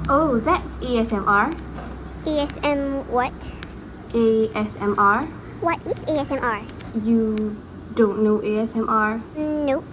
Oh, that's ASMR. ASM what? ASMR. What is ASMR? You don't know ASMR? Nope.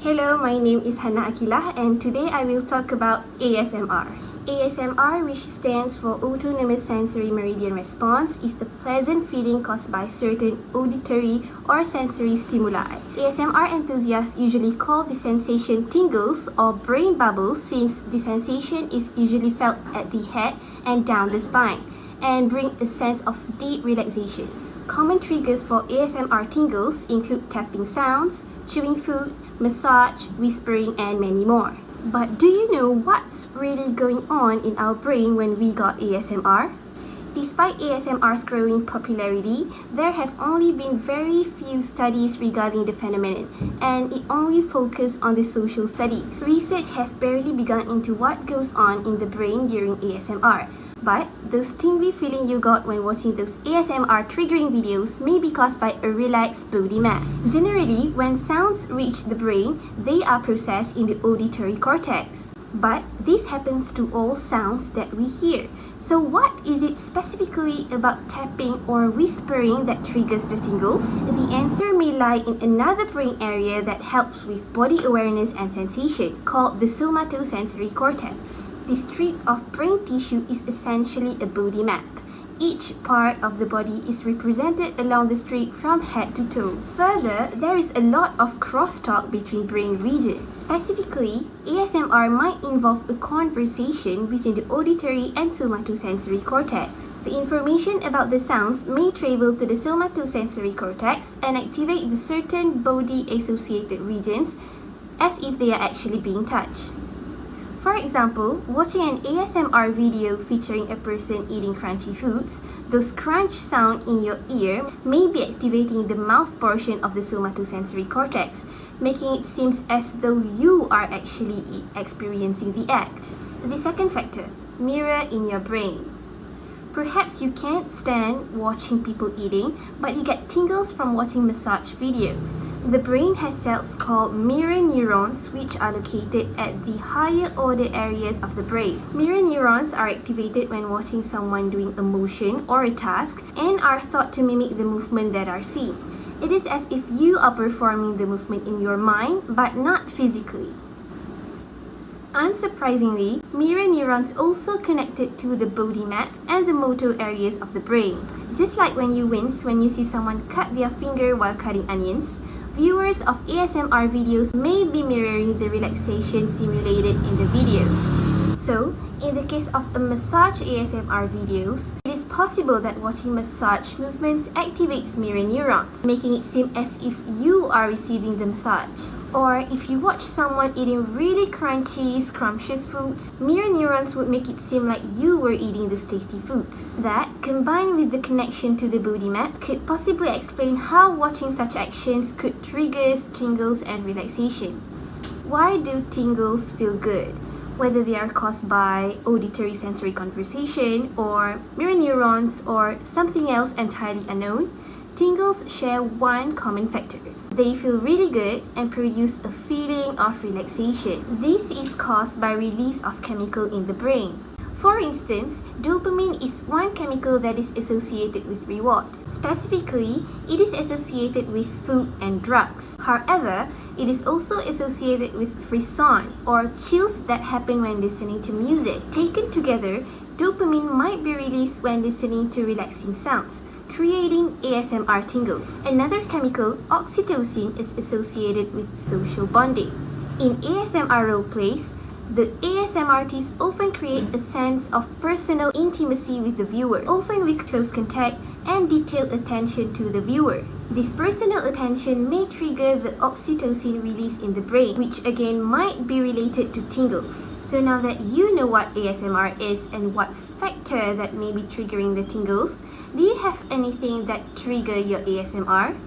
Hello, my name is Hannah Aqilah and today I will talk about ASMR. ASMR, which stands for Autonomous Sensory Meridian Response, is the pleasant feeling caused by certain auditory or sensory stimuli. ASMR enthusiasts usually call the sensation tingles or brain bubbles since the sensation is usually felt at the head and down the spine and bring a sense of deep relaxation. Common triggers for ASMR tingles include tapping sounds, chewing food, massage, whispering, and many more. But do you know what's really going on in our brain when we got ASMR? Despite ASMR's growing popularity, there have only been very few studies regarding the phenomenon, and it only focuses on the social studies. Research has barely begun into what goes on in the brain during ASMR. But those tingly feeling you got when watching those ASMR triggering videos may be caused by a relaxed body map. Generally, when sounds reach the brain, they are processed in the auditory cortex. But this happens to all sounds that we hear. So what is it specifically about tapping or whispering that triggers the tingles? The answer may lie in another brain area that helps with body awareness and sensation, called the somatosensory cortex. This strip of brain tissue is essentially a body map. Each part of the body is represented along the strip from head to toe. Further, there is a lot of crosstalk between brain regions. Specifically, ASMR might involve a conversation between the auditory and somatosensory cortex. The information about the sounds may travel to the somatosensory cortex and activate the certain body-associated regions as if they are actually being touched. For example, watching an ASMR video featuring a person eating crunchy foods, those crunch sound in your ear may be activating the mouth portion of the somatosensory cortex, making it seem as though you are actually experiencing the act. The second factor, mirror in your brain. Perhaps you can't stand watching people eating, but you get tingles from watching massage videos. The brain has cells called mirror neurons which are located at the higher order areas of the brain. Mirror neurons are activated when watching someone doing a motion or a task and are thought to mimic the movement that are seen. It is as if you are performing the movement in your mind but not physically. Unsurprisingly, mirror neurons also connected to the body map and the motor areas of the brain. Just like when you wince when you see someone cut their finger while cutting onions, viewers of ASMR videos may be mirroring the relaxation simulated in the videos. So, in the case of a massage ASMR videos, it is possible that watching massage movements activates mirror neurons, making it seem as if you are receiving the massage. Or if you watch someone eating really crunchy, scrumptious foods, mirror neurons would make it seem like you were eating those tasty foods. That, combined with the connection to the body map, could possibly explain how watching such actions could trigger tingles and relaxation. Why do tingles feel good? Whether they are caused by auditory sensory conversation or mirror neurons or something else entirely unknown, tingles share one common factor. They feel really good and produce a feeling of relaxation. This is caused by release of chemical in the brain. For instance, dopamine is one chemical that is associated with reward. Specifically, it is associated with food and drugs. However, it is also associated with frisson or chills that happen when listening to music. Taken together, dopamine might be released when listening to relaxing sounds, creating ASMR tingles. Another chemical, oxytocin, is associated with social bonding. In ASMR roleplays, the ASMR artists often create a sense of personal intimacy with the viewer, often with close contact and detailed attention to the viewer. This personal attention may trigger the oxytocin release in the brain, which again might be related to tingles. So now that you know what ASMR is and what factor that may be triggering the tingles, do you have anything that trigger your ASMR?